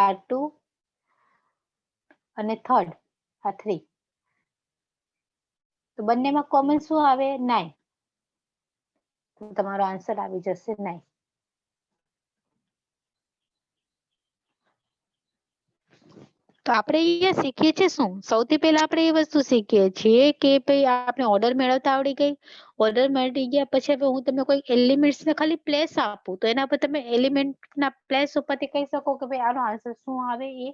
R2 અને થર્ડ આ 3. તો બંનેમાં કોમન શું આવે 9. તો તમારો આન્સર આવી જશે 9. તો આપણે અહીંયા શીખીએ છીએ શું? સૌથી પહેલા આપણે એ વસ્તુ શીખીએ છીએ કે ભાઈ આપણે ઓર્ડર મેળવતા આવડી ગઈ. ઓર્ડર મળી ગયા પછી હવે હું તમને કોઈ એલિમેન્ટ્સ ને ખાલી પ્લેસ આપું તો એના પર તમે એલિમેન્ટ ના પ્લેસ ઉપરથી કહી શકો કે ભાઈ આનો આન્સર શું આવે એ.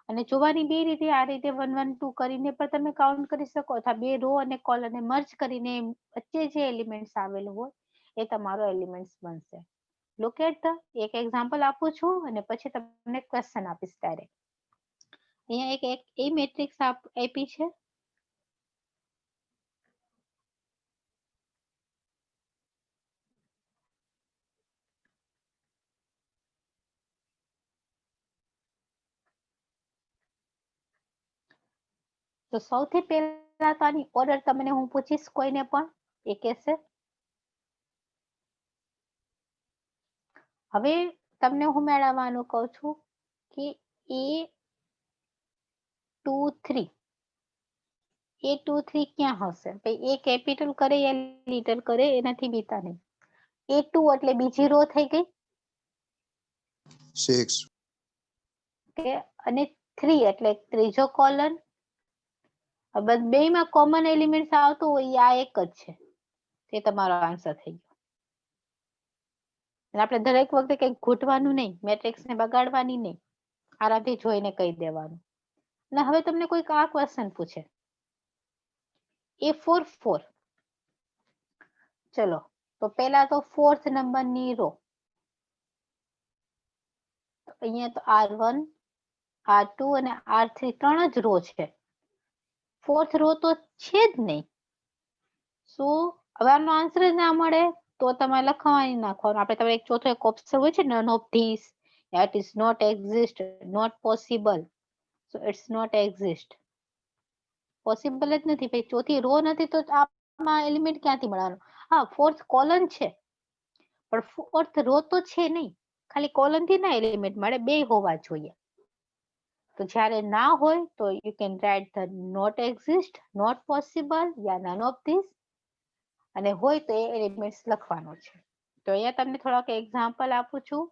અને જોવાની બે રીતે આ રીતે 1 1 2 કરીને પણ તમે કાઉન્ટ કરી શકો અથવા બે રો અને કોલમને મર્જ કરીને વચ્ચે જે એલિમેન્ટ્સ આવેલું હોય એ તમારો એલિમેન્ટ્સ બનશે. લુક એટ ધ એક એક્ઝામ્પલ આપું છું અને પછી તમને ક્વેશ્ચન આપીશ ડાયરેક્ટ. અહીંયા એક એ મેટ્રિક્સ આપી છે. તો સૌથી પહેલા તો આની ઓર્ડર તમને હું પૂછીશ કોઈને પણ એ કહેશે. હવે તમને હું મેળવવાનું કહું છું કે A23 A23 ક્યાં હશે? ભાઈ એ કેપિટલ કરે યા લિટલ કરે એનાથી બીતા નહીં. A2 એટલે બીજી રો થઈ ગઈ 6. કે અને 3 એટલે ત્રીજો કોલન. બસ બેમાં કોમન એલિમેન્ટ આવતું હોય આ એક જ છે. તે તમારો આન્સર થઈ ગયો. અને આપણે દરેક વખતે કંઈક ઘૂંટવાનું નહીં, મેટ્રિક્સ ને બગાડવાની નહીં, આરામથી જોઈને કહી દેવાનું. અને હવે તમને કોઈક આ ક્વેશ્ચન પૂછે A4 4. ચલો તો પહેલા તો 4th નંબરની રો. અહીંયા તો R1 R2 અને R3 ત્રણ જ રો છે. 4th રો તો છે જ નહીં. સો હવે આનો આન્સર જ ના મળે તો તમારે લખવાની નાખવાનું. આપણે તમે એક ચોથો એક ઓપ્શન હોય છે none of this, that is not exist, not possible. So it's not exist. Possible જ નથી ભાઈ. ચોથી રો નથી તો આમાં એલિમેન્ટ ક્યાંથી મળવાનો? હા 4th કોલન છે પણ 4th રો તો છે નહીં. ખાલી કોલન થી ના એલિમેન્ટ મળે, બે હોવા જોઈએ. તો જ્યારે ના હોય તો you can write the not exist, not possible યા નન ઓફ ધીસ. અને હોય તો એ એલિમેન્ટ્સ લખવાનો છે. તો અહીંયા તમને થોડાક એક્ઝામ્પલ આપું છું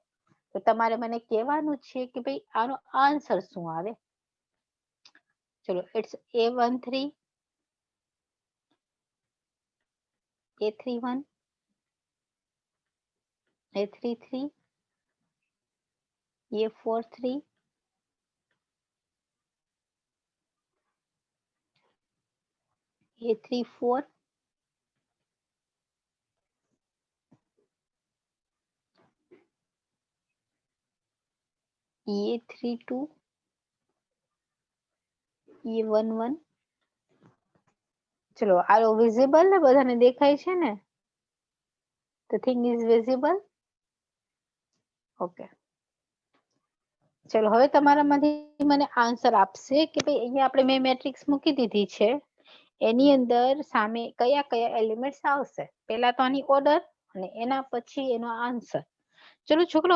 તો તમારે મને કહેવાનું છે કે ભાઈ આનો આન્સર શું આવે. ચલો it's A13 A31 A33 A43 A34 A32 A11. ચલો આરો વિઝિબલ ને બધાને દેખાય છે ને? The thing is visible. Okay ચલો હવે તમારામાંથી મને આન્સર આપશે કે ભાઈ અહીંયા આપણે મેં મેટ્રિક્સ મૂકી દીધી છે એની અંદર સામે કયા કયા એલિમેન્ટ્સ આવશે. પહેલા તો આની ઓર્ડર અને એના પછી એનો આન્સર. ચલો છોકરો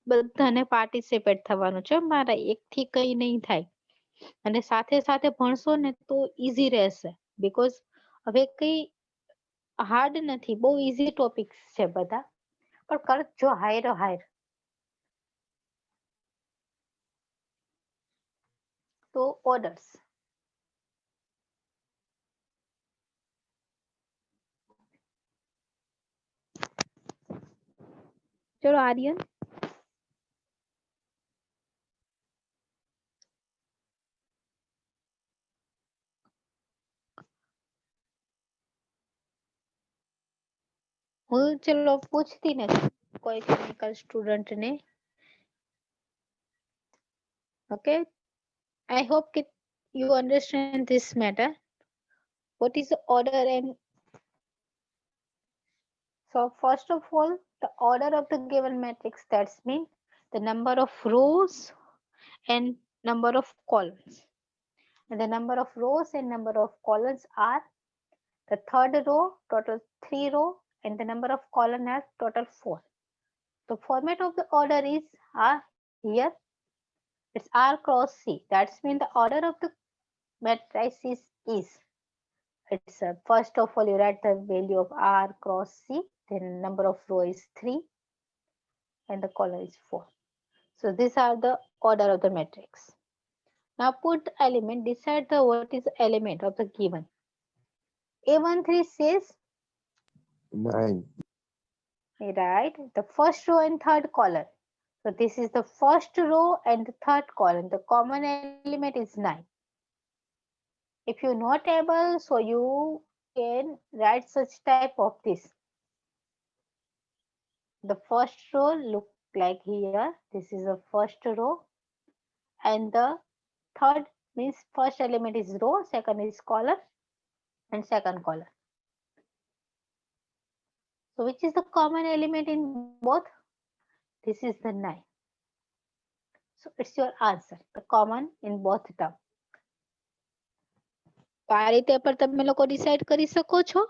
બધાને પાર્ટિસિપેટ થવાનું છે. મારા એકથી કઈ નહીં થાય. અને સાથે સાથે ભણશો ને તો ઈઝી રહેશે. બીકોઝ હવે કઈ હાર્ડ નથી, બહુ ઈઝી ટોપિક્સ છે બધા. પણ કરજો હાયર હાયર. તો ઓર્ડર્સ ચલો આર્યન. હું ચલો પૂછતી નથી કોઈ કેમિકલ સ્ટુડન્ટ ને. Okay I hope that you understand this matter. What is the order and So first of all, the order of the given matrix, that's mean the number of rows and number of columns. And the number of rows and number of columns are the third row, total 3 row, and the number of column are total 4. The format of the order is here. It's R cross C. That's mean the order of the matrices is. It's first of all you write the value of R cross C. Then number of row is 3 and the column is 4. So these are the order of the matrix. Now put the element, decide the what is the element of the given. A13 says, 9. right, the first row and third column. So this is the first row and the third column. The common element is 9. If you're not able, so you can write such type of this. The first row look like here. This is the first row and the third means first element is row, second is column and second column. So which is the common element in both? This is the 9. So it's your answer, the common in both term. તો આ રીતે પણ તમે લોકો ડિસાઈડ કરી શકો છો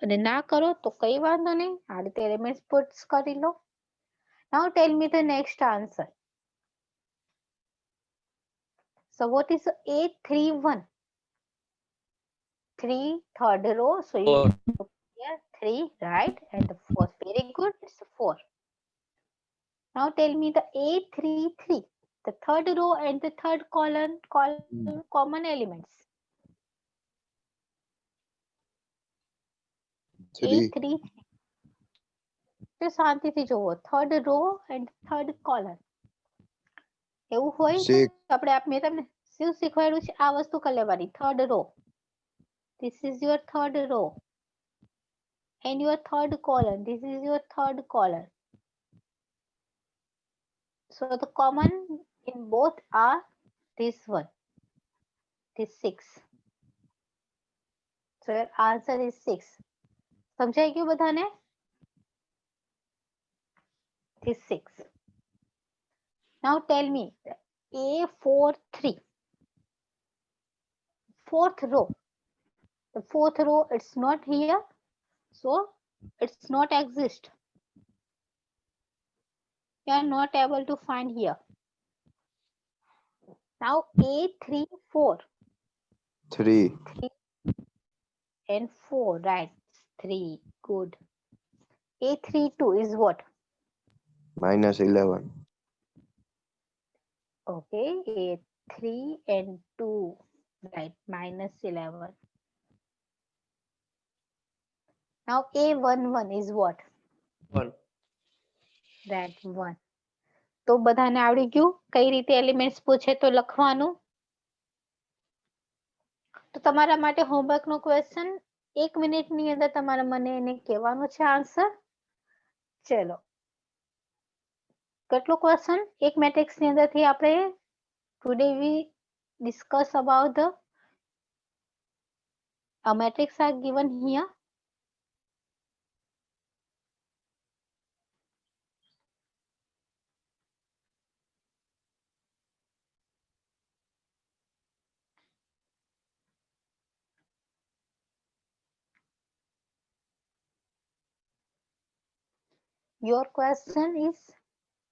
અને ના કરો તો કઈ વાંધો નહીં, આ રીતે એલિમેન્ટ્સ પુટ્સ કરી લો. Now tell me the next answer. So what is 831? 3 third row, so you look here 3, right, and the 4. Very good, it's 4. Now tell me the 833, the third row and the third column common elements. 3. 833. તો શાંતિથી જોવો, third row and third column. એવું હોય તો 6. આપણે મેં તમને શું શીખવાડ્યું છે આ વસ્તુ કરી લેવાની. third row, this is your third row and your third column, this is your third column. So the common in both are this one, this 6. So your answer is 6. સમજાઈ ગયું બધાને? This 6. Now tell me A43, fourth row. The fourth row, it's not here, so it's not exist. You are not able to find here. Now A34, 3. 3 and 4, right? 3, good. A32 is what? -11. Okay, A3 and 2, right? -11. Now A11 is what? 1. Right, 1. તો બધાને આવડી ગયું કઈ રીતે એલિમેન્ટ્સ પૂછે તો લખવાનું? તો તમારા માટે હોમવર્ક નો ક્વેશ્ચન 1 મિનિટ ની અંદર તમારે મને એને કહેવાનું છે આન્સર. ચલો, કેટલો ક્વેશ્ચન એક મેટ્રિક્સ ની અંદર થી આપણે today we discuss about the matrix are given here. Your question is,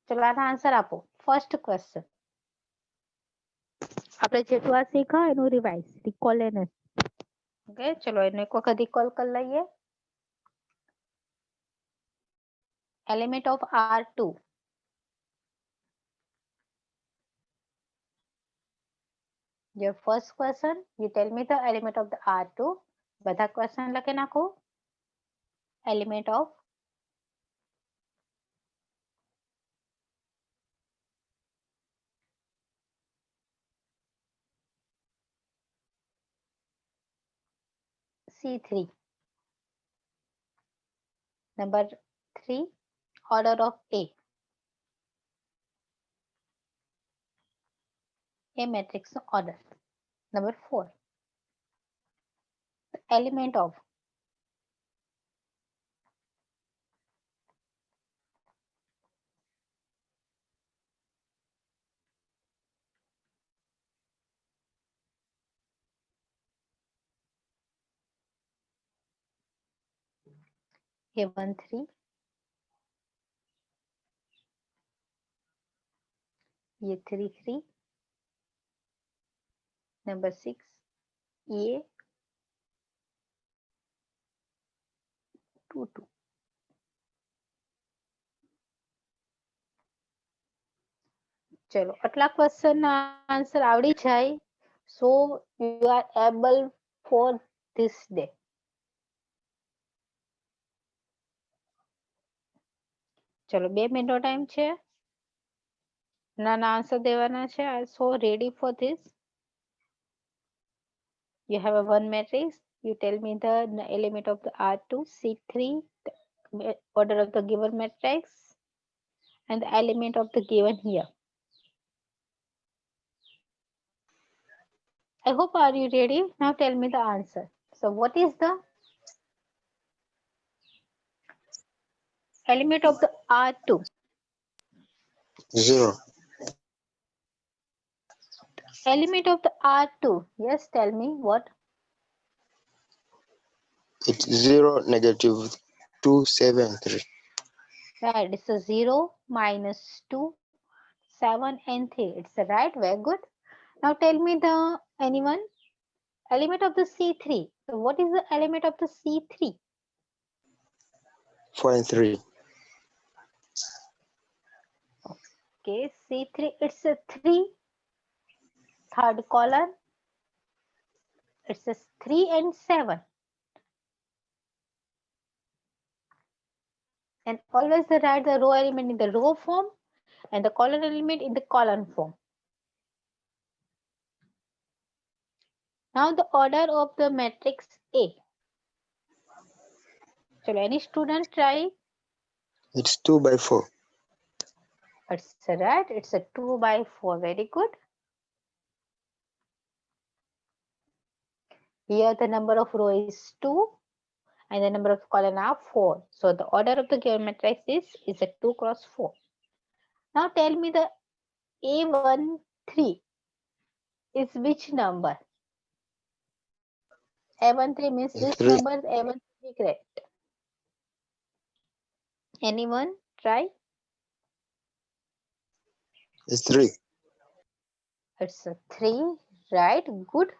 ચલો આનો આન્સર આપો. ફર્સ્ટ ક્વેશ્ચન આપણે જેટલું આ શીખા એનું રિવાઇઝ રિકોલ એને. ઓકે, ચલો એને એક વખત રિકોલ કરી લઈએ. Element of R2. Your first question, you tell me the element of the R2. બધા question લખી નાખો. Element of C3. Number 3, order of A. A matrix order. Number 4, the element of ये 1 3, ये 3 3, number 6 ये 2 2. ચલો આટલા ક્વેશ્ચન ના આન્સર આવડી જાય so you are able for this day. ચલો 2 મિનિટનો ટાઈમ છે. ના આન્સર દેવાના છે. I so ready for this. You have a one matrix. You tell me the element of the R2, C3, the order of the given matrix, and the element of the given here. I hope are you ready? Now tell me the answer. So what is the element of the R2? 0. Element of the R2. Yes, tell me what? It's 0, negative 2, 7, 3. Right, it's a 0, minus 2, 7 and 3. It's a right, very good. Now tell me the anyone element of the C3. So what is the element of the C3? 4 and 3. Okay, C3, it's a 3, third column. It's a 3 and 7. And always write the row element in the row form and the column element in the column form. Now the order of the matrix A. So any student try? It's 2 by 4. It's right. It's a 2 by 4. Very good. Here the number of row is 2 and the number of column are 4. So the order of the given matrix is a 2 cross 4. Now tell me the A13 is which number? A13 means this 3. number is A13 correct. Anyone try? It's 3. It's a 3, right? Good.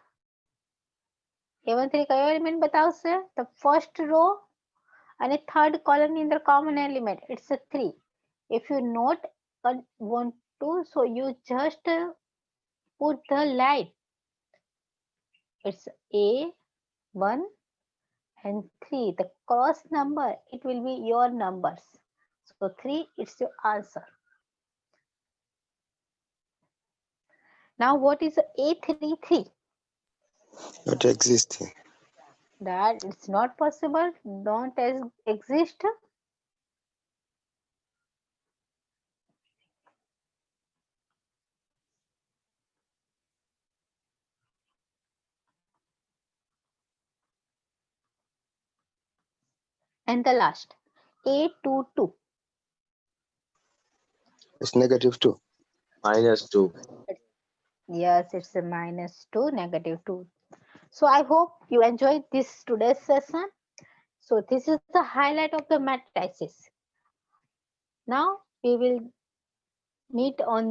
A13 કયો element બતાવશે? The first row and a third column in the common element. It's a 3. If you not want to, so you just put the line. It's A1 and 3. The cross number, it will be your numbers. So 3, it's your answer. Now what is A33? Not existing. That it's not possible. Don't exist. And the last, A22. It's negative 2. -2. Yes, it's a -2, -2. So I hope you enjoyed this today's session. So this is the highlight of the matrices. Now we will meet on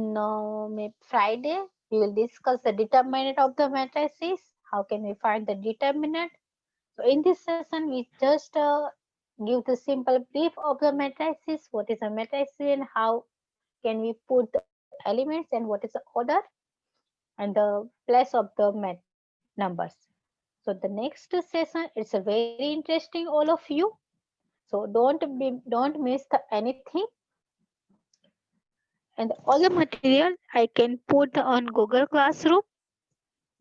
Friday. We will discuss the determinant of the matrices. How can we find the determinant? So in this session, we just give the simple brief of the matrices. What is a matrix and how can we put the elements and what is the order and the place of the numbers. So the next session, it's a very interesting all of you. So don't miss anything. And all the material I can put on Google Classroom.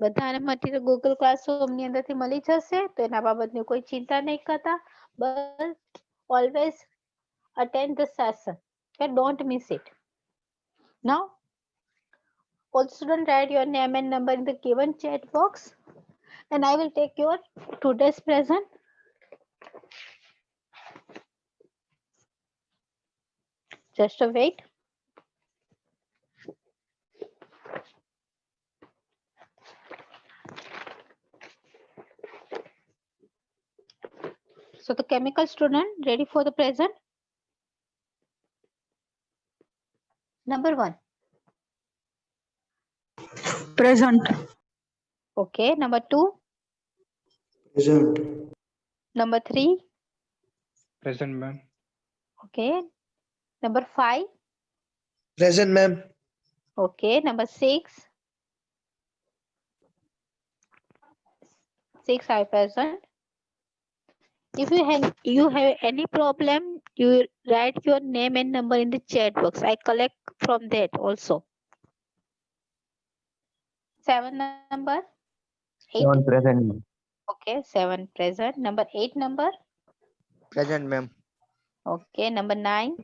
બધાને મટીરિયલ Google Classroom ની અંદરથી મળી જશે તો એના બાબતની કોઈ ચિંતા નહીં કરતા. But always attend the session. Okay, don't miss it. Now, all students write your name and number in the given chat box, and I will take your today's present. Just a wait. So the chemical student ready for the present? Number 1. Present. Okay. Number 2. Present. Number 3. Present, ma'am. Okay. Number 5. Present, ma'am. Okay. Number 6. 6 are present. If you have any problem, you write your name and number in the chat box. I collect from that also. 7 number. 8. 7 present. Okay. 7 present. Number 8 number. Present, ma'am. Okay. Number 9.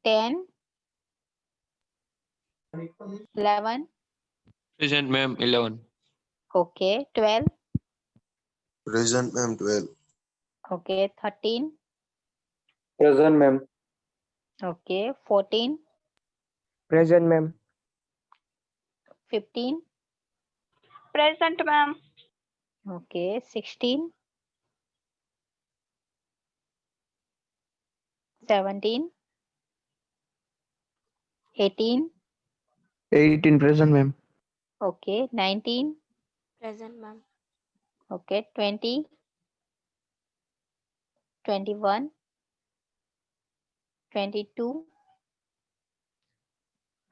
10. 11. Present, ma'am. 11. Okay. 12. Present, ma'am. 12. Okay. 13. Present, ma'am. Okay. 14. Present, ma'am. 15. Present, ma'am. Okay. 16. 17. 18. 18 present, ma'am. Okay. 19. Present, ma'am. Okay. 20. 21. 22.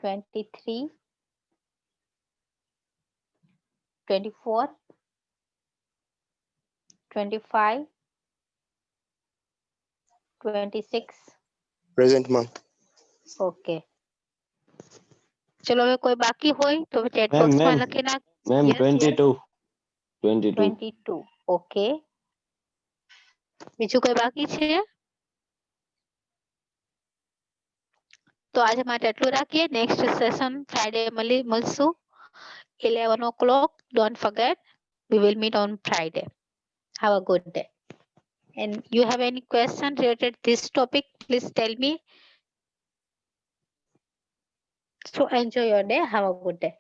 23. 24. 25. 26. Present, ma'am. Okay ચલો હવે કોઈ બાકી હોય તો ચેટ Ma'am, બોક્સમાં ma'am. લખી નાખ Ma'am, Yes, 22. 22. 22 ઓકે બીજું કોઈ બાકી છે તો આજે માટે એટલું રાખીએ નેક્સ્ટ સેશન ફ્રાઈડે મળશું 11 o'clock. Don't forget, we will meet on Friday. Have a good day. And you have any question related to this topic, please tell me. So enjoy your day. Have a good day.